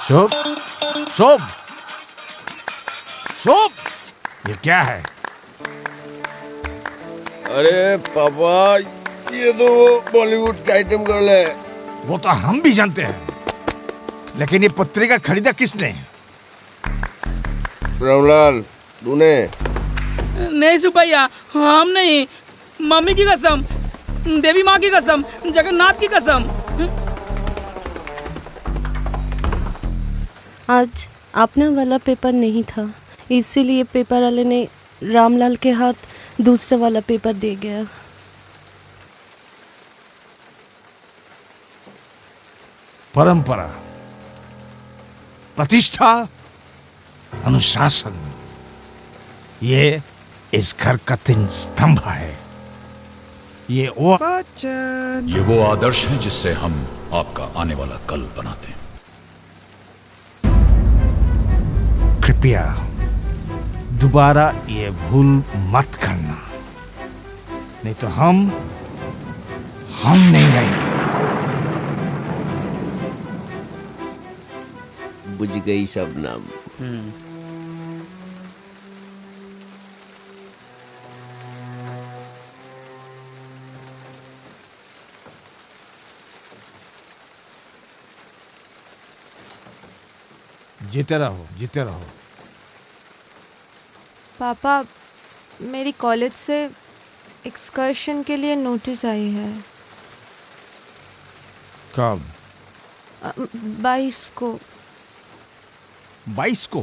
शुभ, शुभ, शुभ, ये क्या है? अरे पापा, ये तो बॉलीवुड का आइटम गर्ल है। वो तो हम भी जानते हैं, लेकिन ये पत्रिका खरीदा किसने? रामलाल, तूने? नहीं सुपैया, हम नहीं। मम्मी की कसम, देवी माँ की कसम, जगन्नाथ की कसम। आज अपना वाला पेपर नहीं था, इसीलिए पेपर वाले ने रामलाल के हाथ दूसरा वाला पेपर दे गया। परंपरा, प्रतिष्ठा, अनुशासन, ये इस घर का 3 स्तंभ है। ये वो आदर्श है जिससे हम आपका आने वाला कल बनाते हैं। कृपया दोबारा ये भूल मत करना, नहीं तो हम नहीं आएंगे। बुझ गई शबनम। जीते रहो, जीते रहो। पापा, मेरी कॉलेज से एक्सकर्शन के लिए नोटिस आई है। कब? 22 को। 22 को?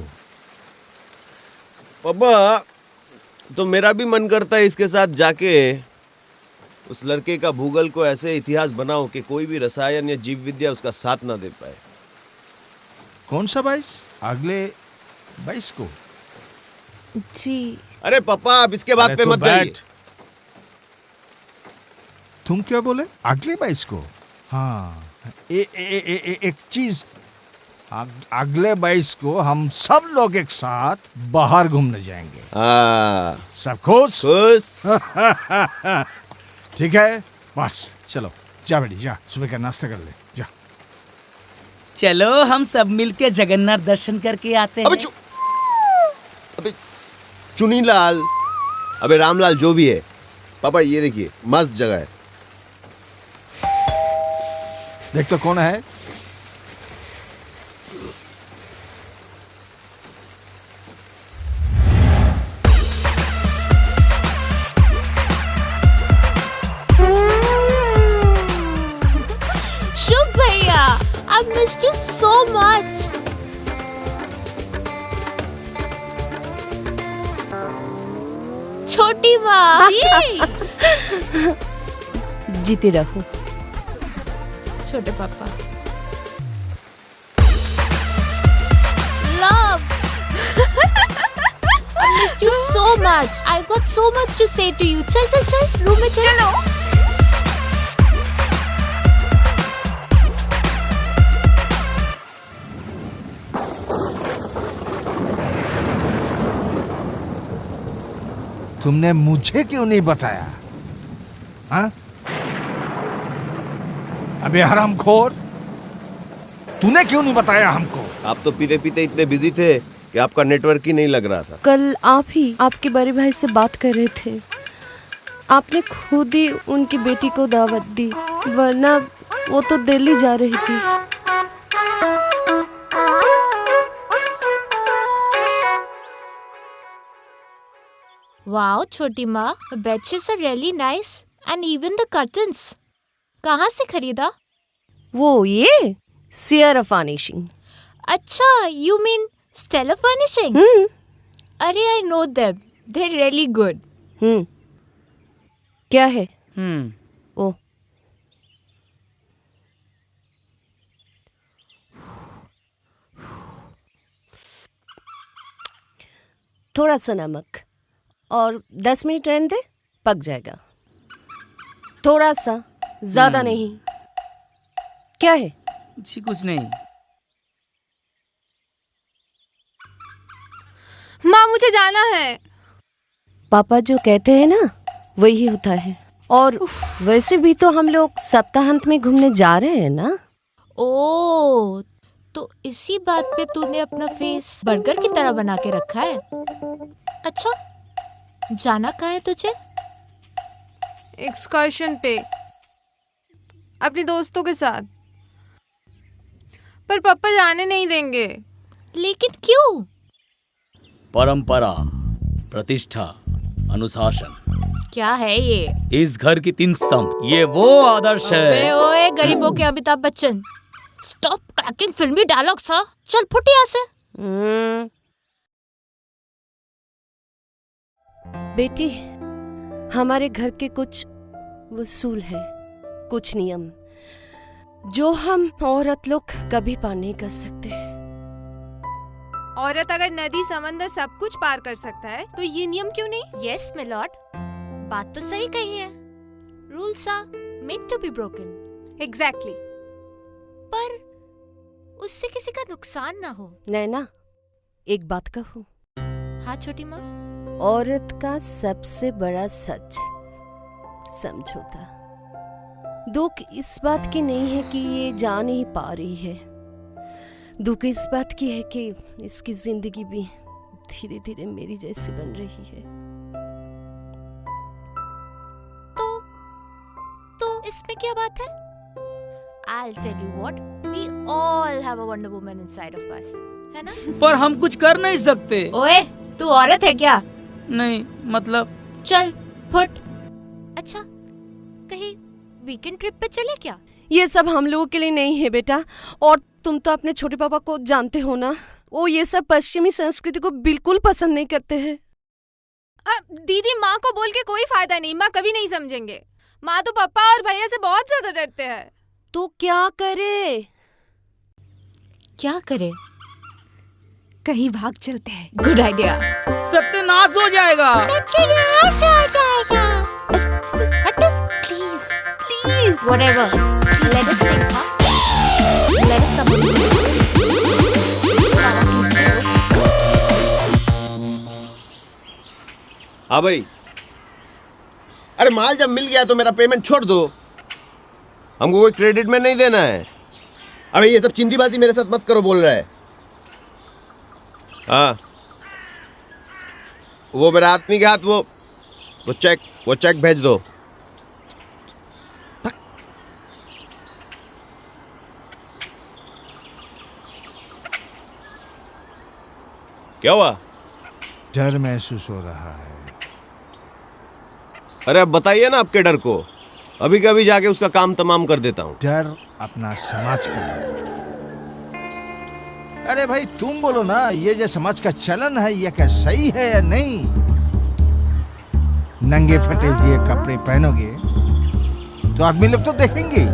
पापा, तो मेरा भी मन करता है इसके साथ जाके उस लड़के का भूगोल को ऐसे इतिहास बनाओ कि कोई भी रसायन या जीव विद्या उसका साथ ना दे पाए। कौन सा 22? अगले 22 को? जी। अरे पापा, आप इसके बात पे तो मत जाइए। तुम क्या बोले? अगले 22 को? हाँ, एक चीज, अगले 22 को हम सब लोग एक साथ बाहर घूमने जाएंगे। सब खुश? ठीक है, बस चलो, जा बेटी जा, सुबह का नाश्ता कर ले, जा। चलो हम सब मिलके जगन्नाथ दर्शन करके आते हैं। अबे चुनीलाल, अबे रामलाल, जो भी है, पापा ये देखिए मस्त जगह है। देख तो कौन है? शुभ भैया, I missed you so much. छोटी माँ। जीते रहो। छोटे पापा। Love. I missed you so much. I got so much to say to you. चल चल चल, रूम में चल। चलो। तुमने मुझे क्यों नहीं बताया? हाँ? अबे हरामखोर, तूने क्यों नहीं बताया हमको? आप तो पीते पीते इतने बिजी थे कि आपका नेटवर्क ही नहीं लग रहा था। कल आप ही आपके बड़े भाई से बात कर रहे थे, आपने खुद ही उनकी बेटी को दावत दी, वरना वो तो दिल्ली जा रही थी। Wow, छोटी माँ, bedsheets are really nice and even the curtains. कहाँ से खरीदा? वो ये Sierra Furnishing. अच्छा, you mean Stella Furnishings? अरे I know them. They're really good. क्या है? ओ थोड़ा सा नमक और 10 मिनट रहने दे, पक जाएगा. थोड़ा सा, ज्यादा नहीं. क्या है? जी कुछ नहीं. माँ मुझे जाना है. पापा जो कहते हैं ना वही होता है. और वैसे भी तो हम लोग सप्ताहांत में घूमने जा रहे हैं ना. ओह, तो इसी बात पे तूने अपना फेस बर्गर की तरह बना के रखा है. अच्छा, जाना कहाँ है तुझे? एक्सकर्शन पे अपने दोस्तों के साथ. पर पापा जाने नहीं देंगे. लेकिन क्यों? परंपरा, प्रतिष्ठा, अनुशासन, क्या है ये? इस घर की 3 स्तंभ. ये वो आदर्श है. ओए गरीबों के अमिताभ बच्चन. स्टॉप क्रैकिंग फिल्मी डायलॉग्स. हाँ, चल फुट यहाँ से. बेटी, हमारे घर के कुछ उसूल हैं, कुछ नियम जो हम औरत लोग कभी पार नहीं कर सकते. औरत अगर नदी समंदर सब कुछ पार कर सकता है तो ये नियम क्यों नहीं? यस मिलॉर्ड, बात तो सही कही है. Rules are made to be broken. Exactly. पर उससे किसी का नुकसान ना हो. नैना, एक बात कहूँ. हाँ छोटी माँ. औरत का सबसे बड़ा सच समझौता. दुख इस बात की नहीं है कि ये जा नहीं पा रही है. दुख इस बात की है कि इसकी जिंदगी भी धीरे धीरे मेरी जैसी बन रही है. तो इसमें क्या बात है? I'll tell you what, we all have a Wonder Woman inside of us, है ना? पर हम कुछ कर नहीं सकते. ओए, तू औरत है क्या? नहीं, मतलब चल फुट. अच्छा, कहीं वीकेंड ट्रिप पे चले क्या? ये सब हम लोगों के लिए नहीं है बेटा. और तुम तो अपने छोटे पापा को जानते हो ना, वो ये सब पश्चिमी संस्कृति को बिल्कुल पसंद नहीं करते हैं. दीदी, माँ को बोल के कोई फायदा नहीं. माँ कभी नहीं समझेंगे. माँ तो पापा और भैया से बहुत ज्यादा डरते हैं. तो क्या करे? क्या करे? कहीं भाग चलते हैं. Good idea. सत्यानाश हो जाएगा. सत्यानाश हो जाएगा. हट, please please. Whatever. Let us think, huh? Let us come. हाँ भाई. अरे माल जब मिल गया तो मेरा पेमेंट छोड़ दो. हमको कोई क्रेडिट में नहीं देना है. अबे ये सब चिंदीबाजी मेरे साथ मत करो. बोल रहा है. हाँ, वो मेरा आदमी के हाथ वो चेक भेज दो. क्या हुआ? डर महसूस हो रहा है. अरे अब बताइए ना आपके डर को. अभी कभी जाके उसका काम तमाम कर देता हूँ. डर अपना समाज का है. अरे भाई तुम बोलो ना, ये जो समाज का चलन है ये क्या सही है या नहीं? नंगे फटे हुए कपड़े पहनोगे तो आदमी लोग तो देखेंगे.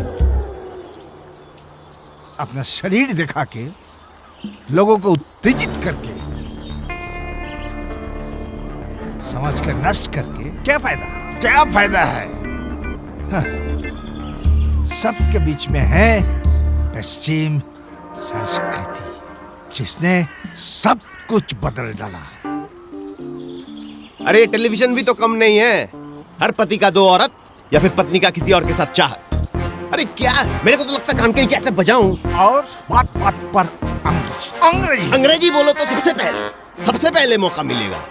अपना शरीर दिखा के लोगों को उत्तेजित करके समाज का नष्ट करके क्या फायदा? क्या फायदा है? हाँ, सबके बीच में है पश्चिम संस्कृति जिसने सब कुछ बदल डाला. अरे टेलीविजन भी तो कम नहीं है. हर पति का 2 औरत या फिर पत्नी का किसी और के साथ चाहत. अरे क्या, मेरे को तो लगता कान के कैसे बजाऊं. और बात बात पर अंग्रेजी बोलो तो सबसे पहले मौका मिलेगा.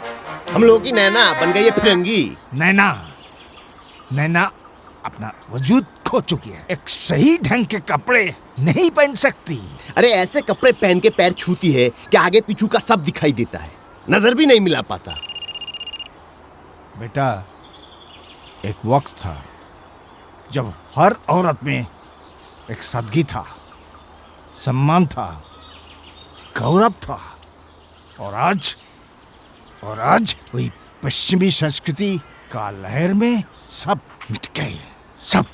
हम लोगों की नैना बन गई है फिरंगी. नैना अपना वजूद खो चुकी है. एक सही ढंग के कपड़े नहीं पहन सकती. अरे ऐसे कपड़े पहन के पैर छूती है कि आगे पीछू का सब दिखाई देता है. नजर भी नहीं मिला पाता. बेटा, एक वक्त था जब हर औरत में एक सादगी था, सम्मान था, गौरव था। और आज वही पश्चिमी संस्कृति का लहर में सब मिट गए, सब।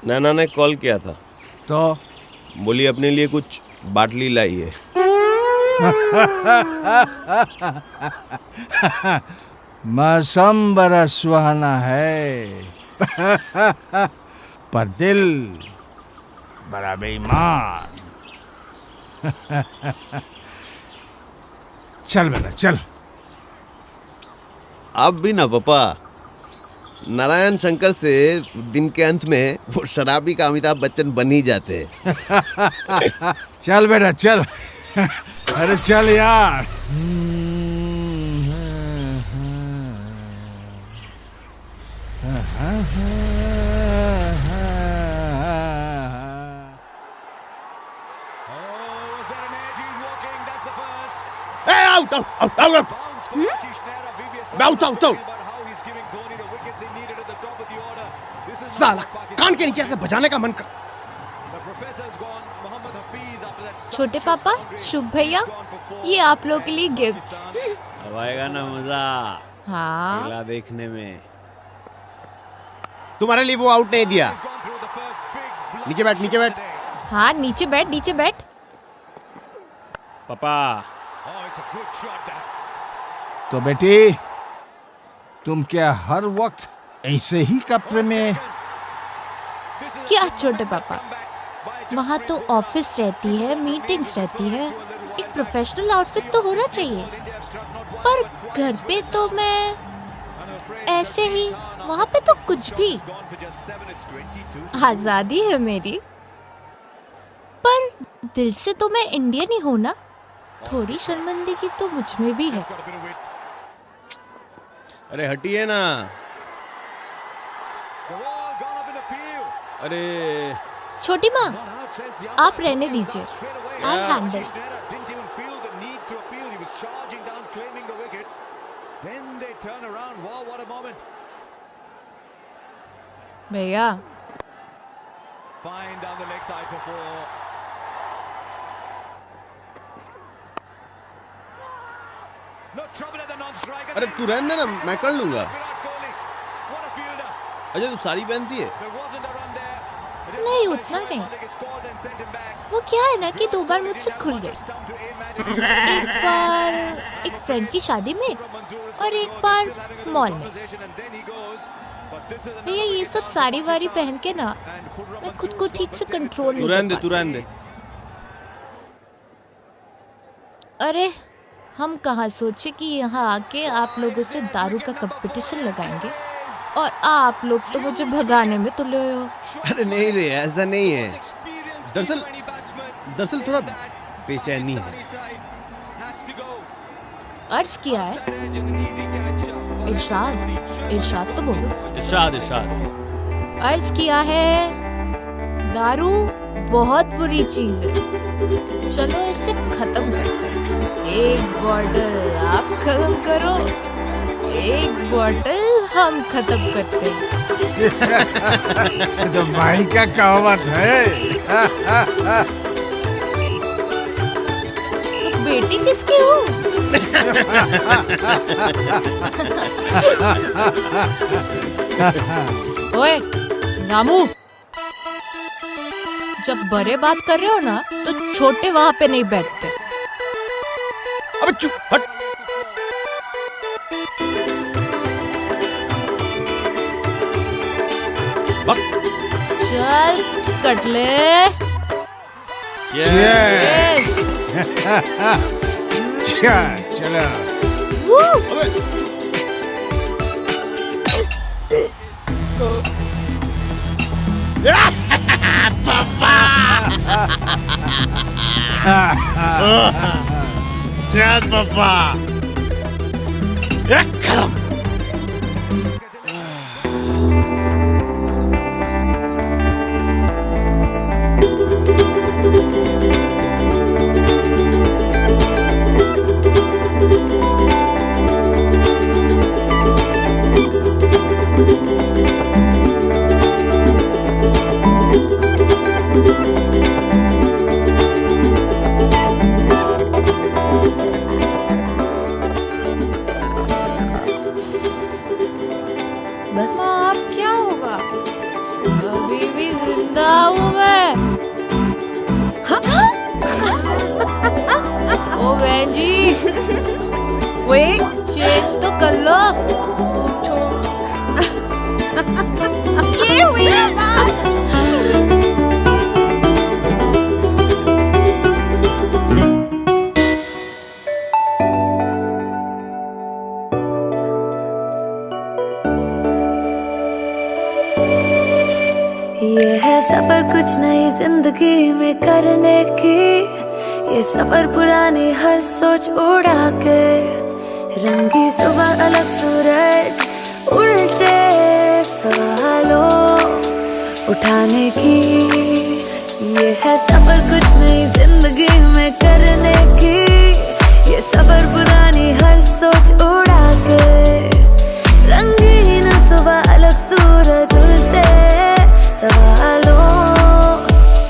नैना ने कॉल किया था, तो बोली अपने लिए कुछ बाटली लाई है। मौसम बड़ा सुहाना है, पर दिल बड़ा बेईमान। चल बेटा चल। आप भी ना पापा, नारायण शंकर से दिन के अंत में वो शराबी का अमिताभ बच्चन बन ही जाते हैं। चल बेटा चल। अरे चल यार। Out out out out out out out. साला कान के नीचे से बजाने का मन कर। छोटे पापा, शुभ भैया, ये आप लोग के लिए गिफ्ट्स। अब आएगा ना मजा हाँ, खेला देखने में। तुम्हारे लिए वो आउट नहीं दिया। नीचे बैठ, नीचे बैठ। हाँ, नीचे बैठ, नीचे बैठ। पापा तो बेटी, तुम क्या हर वक्त ऐसे ही कपड़े में? क्या छोटे पापा, वहाँ तो ऑफिस रहती है, मीटिंग्स रहती है, एक प्रोफेशनल आउटफिट तो होना चाहिए। पर घर पे तो मैं ऐसे ही, वहाँ पे तो कुछ भी। आजादी है मेरी, पर दिल से तो मैं इंडियन ही हूँ ना। थोड़ी शर्मिंदगी तो मुझ में भी है। अरे हटिए ना। अरे छोटी माँ, आप रहने दीजिए, आई हैंडल। भैया, अरे तू रहने दे ना, मैं कर लूंगा। अजय तू साड़ी पहनती है? नहीं, उतना नहीं। वो क्या है ना कि 2 बार मुझसे खुल गए। एक बार एक फ्रेंड की शादी में और एक बार मॉल में। भैया, ये सब साड़ी वाड़ी पहन के ना मैं खुद को ठीक से कंट्रोल नहीं कर पाती। तू रहने दे। अरे हम कहाँ सोचे कि यहाँ आके आप लोगों से दारू का कंपटीशन लगाएंगे और आप लोग तो मुझे भगाने में तुले हो। अरे नहीं रे, ऐसा नहीं है। दरअसल थोड़ा बेचैनी है। अर्ज किया है। इरशाद तो बोलो। इरशाद। अर्ज किया है, दारू बहुत बुरी चीज है, चलो इसे खत्म करते हैं। एक बॉटल आप खत्म करो, एक बॉटल हम खत्म करते हैं। तो भाई का कहावत है। तो बेटी किसकी हो? ओए रामू, जब बड़े बात कर रहे हो ना तो छोटे वहां पे नहीं बैठते। अबे चुप हट। चल कटले। Yes. चलो। ओ बहन जी, चेंज तो कर लो। ये हुई ना बात। ये है सफर कुछ नई जिंदगी में करने की, ये सफर पुरानी हर सोच उड़ा के, रंगी सुबह अलग सूरज उल्टे सवालों उठाने की। ये है सफर कुछ नई जिंदगी में करने की, ये सफर पुरानी हर सोच उड़ा के, रंगीन सुबह अलग सूरज उल्टे सवालों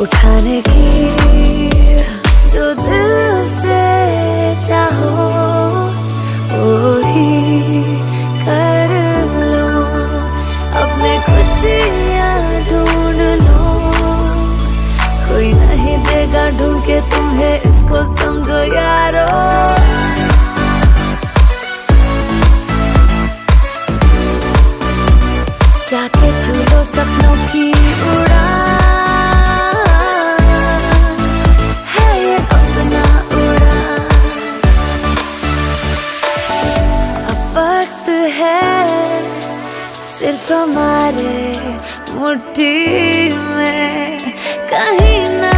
उठाने की। जो दिल से चाहो वो ही कर लो, अपने खुशियाँ ढूंढ लो, कोई नहीं देगा ढूंढ के तुम्हें, इसको समझो यारो। जाके छू लो सपनों की उड़ान, है ये अपना उड़ान। अब वक्त है सिर्फ हमारे मुट्ठी में, कहीं ना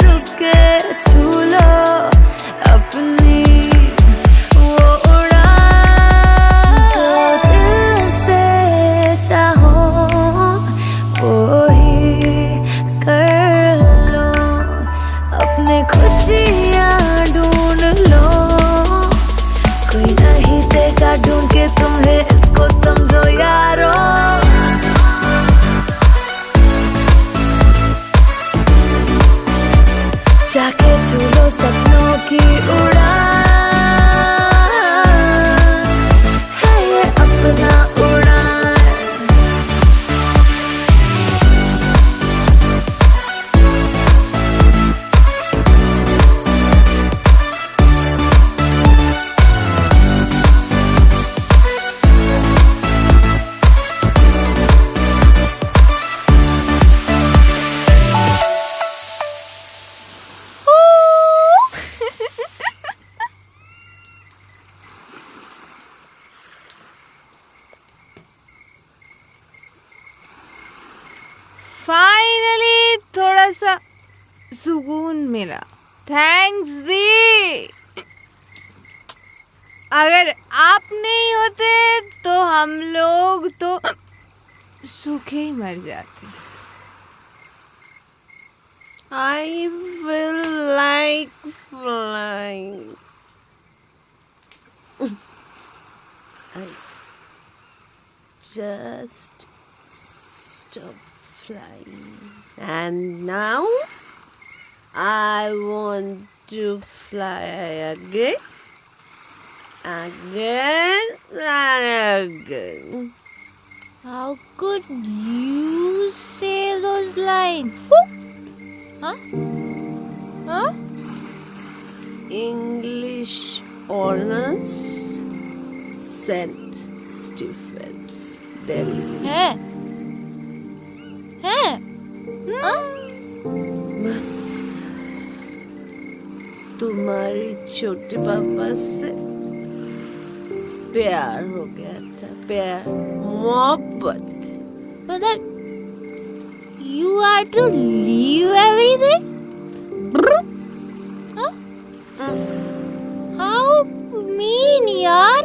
रुक के छू लो अपनी वो उड़ान। जो दिल से चाहो वो ही कर लो, अपने खुशियाँ ढूंढ लो, कोई नहीं देगा ढूंढ के तुम्हें, इसको समझो यारो। जाके छू लो सपनों की उड़ान, है ये अपना उड़ान। फाइनली थोड़ा सा सुकून मिला। थैंक्स दी। अगर आप नहीं होते तो हम लोग तो सूखे ही मर जाते। I will like flying. I just stop flying. And now I want to fly again. Again and again. How could you say those lines? Huh? Huh? English honors, St. Stephen's, Delhi. है? है? हाँ? बस तुम्हारी छोटे पापा से प्यार हो गया था, प्यार, मोहब्बत। But then you had to leave everything? Huh? How mean यार?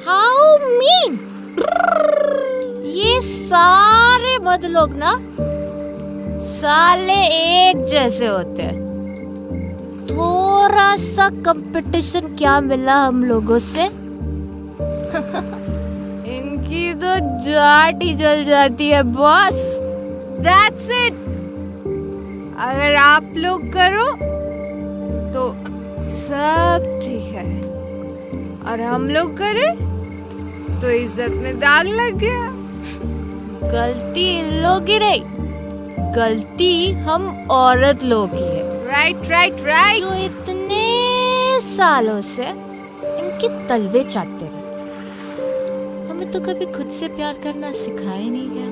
How mean? ये सारे मर्द लोग ना साले एक जैसे होते हैं। थोड़ा सा कंपटीशन क्या मिला हम लोगों से? इनकी तो जाट ही जल जाती है बॉस। That's it. अगर आप लोग करो तो सब ठीक है, और हम लोग करें तो इज्जत में दाग लग गया। गलती इन लोग की नहीं, गलती हम औरत लोग की है। Right right right. जो इतने इतने सालों से इनकी तलवे चाटते रहे। हमें तो कभी खुद से प्यार करना सिखाया नहीं गया,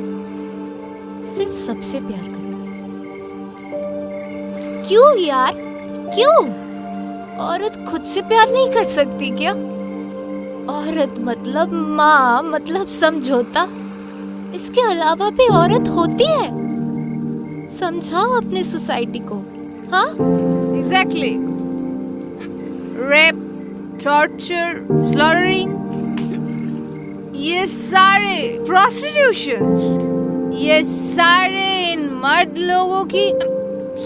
सिर्फ सबसे प्यार करना। क्यों यार, क्यों? औरत खुद से प्यार नहीं कर सकती क्या? औरत मतलब माँ, मतलब समझौता। इसके अलावा भी औरत होती है। समझाओ अपने सोसाइटी को। हाँ, एग्जैक्टली। रेप, टॉर्चर, स्लॉटरिंग, ये सारे प्रोस्टिट्यूशंस, ये सारे इन मर्द लोगों की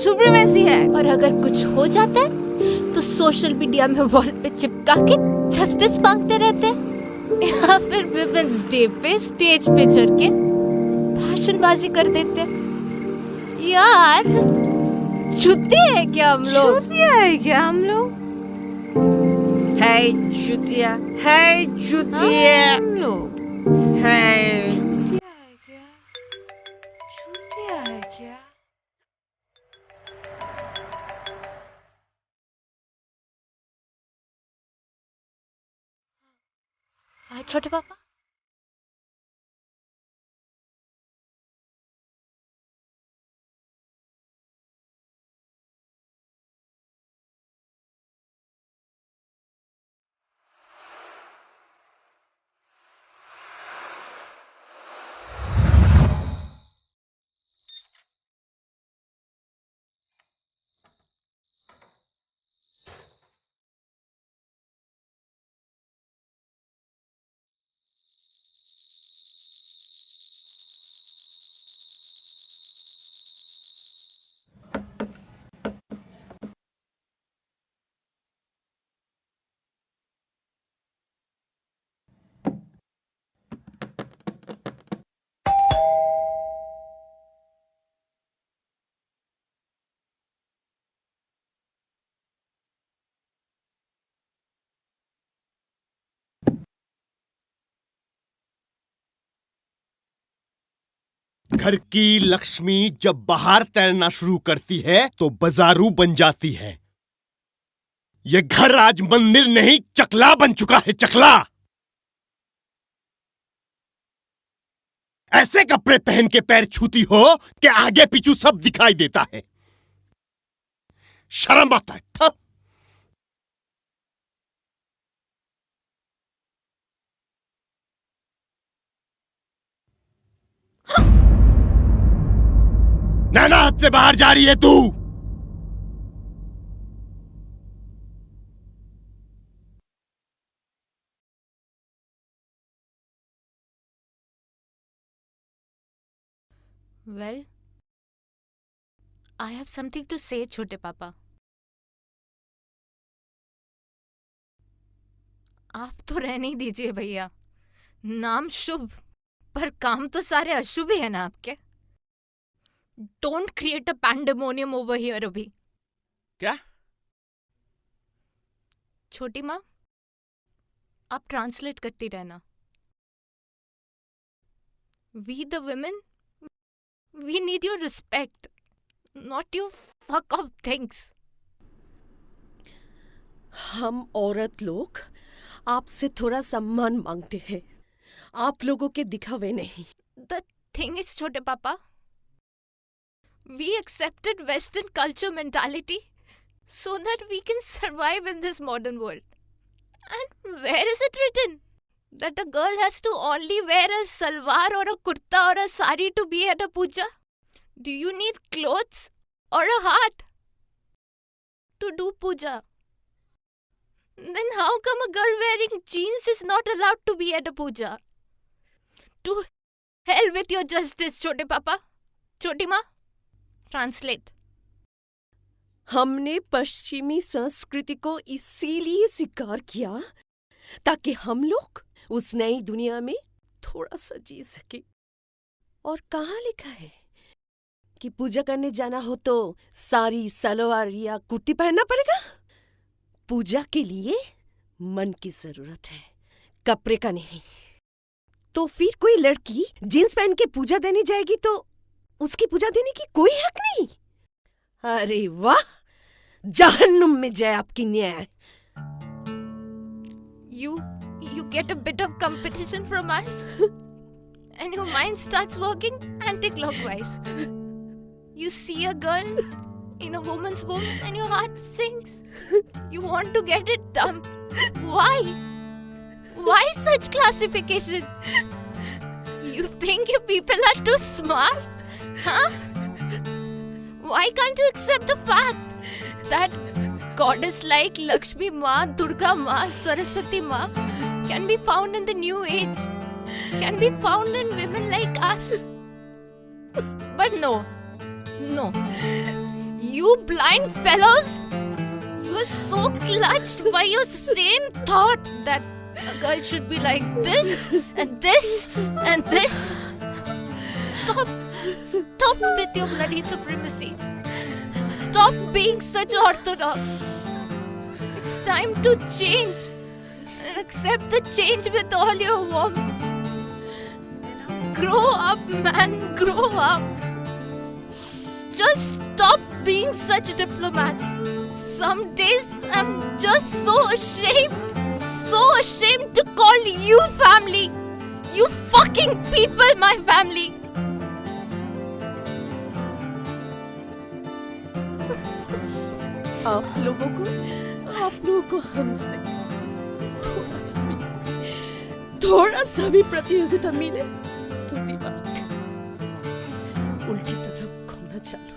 सुप्रीमेसी है। और अगर कुछ हो जाता है तो सोशल मीडिया में वॉल पे चिपका के जस्टिस मांगते रहते हैं, या फिर विमेंस डे पे स्टेज पे चढ़ के भाषणबाजी कर देते हैं। यार चुतिया है क्या हम लोग? चुतिया है क्या हम लोग? है चुतिया, है चुतिया हम लोग है। चुतिया है क्या? हाँ, छोटे पापा। घर की लक्ष्मी जब बाहर तैरना शुरू करती है तो बाजारू बन जाती है। ये घर आज मंदिर नहीं चकला बन चुका है, चकला। ऐसे कपड़े पहन के पैर छूती हो कि आगे पीछू सब दिखाई देता है। शर्म आता है? था? नैना, हद से बाहर जा रही है तू। Well, I have something to say, छोटे पापा। आप तो रहने ही दीजिए भैया। नाम शुभ पर काम तो सारे अशुभ ही है ना आपके। Don't create a pandemonium over here अभी। क्या? छोटी माँ, आप ट्रांसलेट करती रहना। We the women, we need your respect, not your fuck off things. हम औरत लोग आपसे थोड़ा सम्मान मांगते हैं, आप लोगों के दिखावे नहीं। The thing is, छोटे पापा, we accepted Western culture mentality so that we can survive in this modern world. And where is it written that a girl has to only wear a salwar or a kurta or a sari to be at a puja? Do you need clothes or a heart to do puja? Then how come a girl wearing jeans is not allowed to be at a puja? To hell with your justice, छोटे पापा। छोटी माँ, translate. हमने पश्चिमी संस्कृति को इसीलिए स्वीकार किया ताकि हम लोग उस नई दुनिया में थोड़ा सा जी सके। और कहाँ लिखा है कि पूजा करने जाना हो तो साड़ी, सलवार या कुर्ती पहनना पड़ेगा? पूजा के लिए मन की जरूरत है, कपड़े का नहीं। तो फिर कोई लड़की जींस पहन के पूजा देने जाएगी तो उसकी पूजा देने की कोई हक नहीं? अरे वाह, जहन्नुम में जाए आपकी न्याय। you get a bit of competition from us and your mind starts working anti-clockwise. You see a girl in a woman's womb and your heart sinks. You want to get it done. Why? Why such classification? You think you people are too smart? Huh? Why can't you accept the fact that goddess like Lakshmi Ma, Durga Ma, Saraswati Ma can be found in the new age, can be found in women like us? But no. You blind fellows, you are so clutched by your same thought that a girl should be like this and this and this. Stop with your bloody supremacy. Stop being such orthodox. It's time to change and accept the change with all your warmth. Grow up, man, grow up. Just stop being such diplomats. Some days I'm just so ashamed to call you family. You fucking people, my family. आप लोगों को हमसे थोड़ा सा भी प्रतियोगिता मिले तो दिमाग उल्टी तरफ घूमना चालू।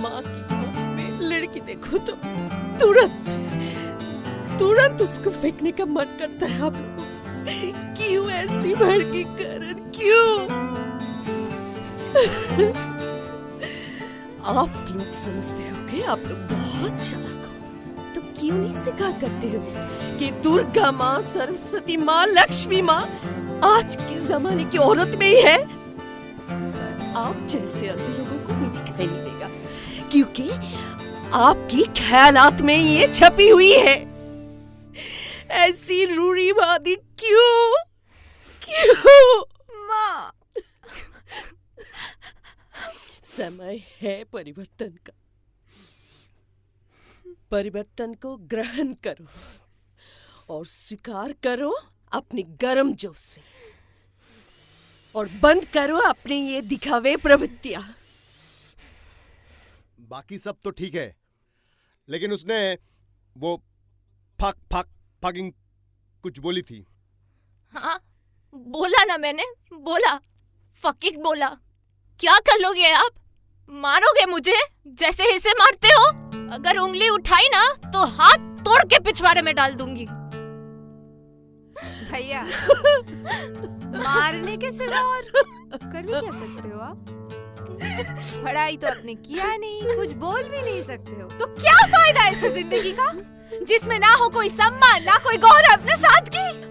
माँ की गोद में लड़की देखो तो तुरंत उसको फेंकने का मन करता है आप लोगों को। क्यों ऐसी भड़की करण, क्यों? आप लोग समझते हो कि आप लोग बहुत चालाक हो, तो क्यों नहीं स्वीकार करते हो कि दुर्गा माँ, सरस्वती माँ, लक्ष्मी माँ आज के जमाने की औरत में ही है? आप जैसे अन्य लोगों को भी दिखाई नहीं देगा, क्योंकि आपकी ख्यालात में ये छपी हुई है। ऐसी रूढ़िवादी क्यों? माँ, समय है परिवर्तन का। परिवर्तन को ग्रहण करो और स्वीकार करो अपनी गर्म जोश से, और बंद करो अपने ये दिखावे प्रवृत्तियां। बाकी सब तो ठीक है, लेकिन उसने वो फकिंग कुछ बोली थी। हाँ, बोला ना मैंने, बोला, फकिंग बोला। क्या कर लोगे आप? मारोगे मुझे जैसे इसे मारते हो? अगर उंगली उठाई ना तो हाथ तोड़ के पिछवाड़े में डाल दूंगी। भैया, मारने के सिवा और कर भी क्या सकते हो आप? पढ़ाई तो आपने किया नहीं, कुछ बोल भी नहीं सकते हो, तो क्या फायदा ऐसे जिंदगी का जिसमें ना हो कोई सम्मान, ना कोई गौरव, ना सादगी?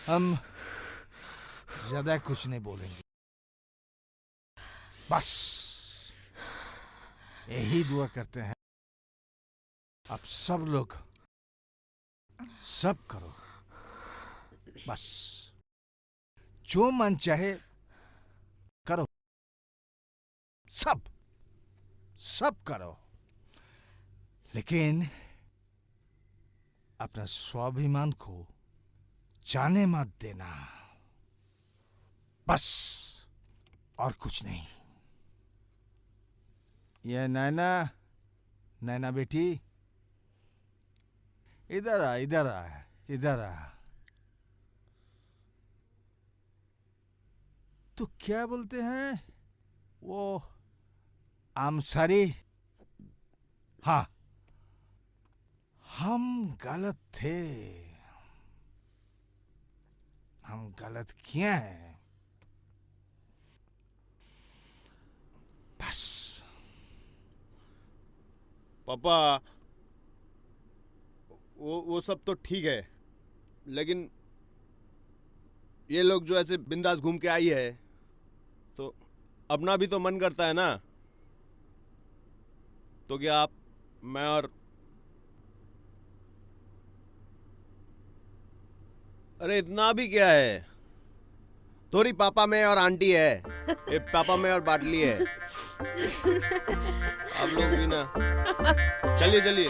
हम ज्यादा कुछ नहीं बोलेंगे, बस यही दुआ करते हैं आप सब लोग सब करो, बस जो मन चाहे करो, सब करो, लेकिन अपना स्वाभिमान को जाने मत देना, बस, और कुछ नहीं। ये नैना बेटी, इधर आ। तो क्या बोलते हैं वो, आमसारी? हाँ, हम गलत थे, हम गलत किए हैं, बस। पापा, वो सब तो ठीक है, लेकिन ये लोग जो ऐसे बिंदास घूम के आई है, तो अपना भी तो मन करता है ना। तो क्या आप, मैं और अरे इतना भी क्या है, थोड़ी पापा में और आंटी है, ये पापा में और बाटली है। आप लोग भी ना, चलिए चलिए।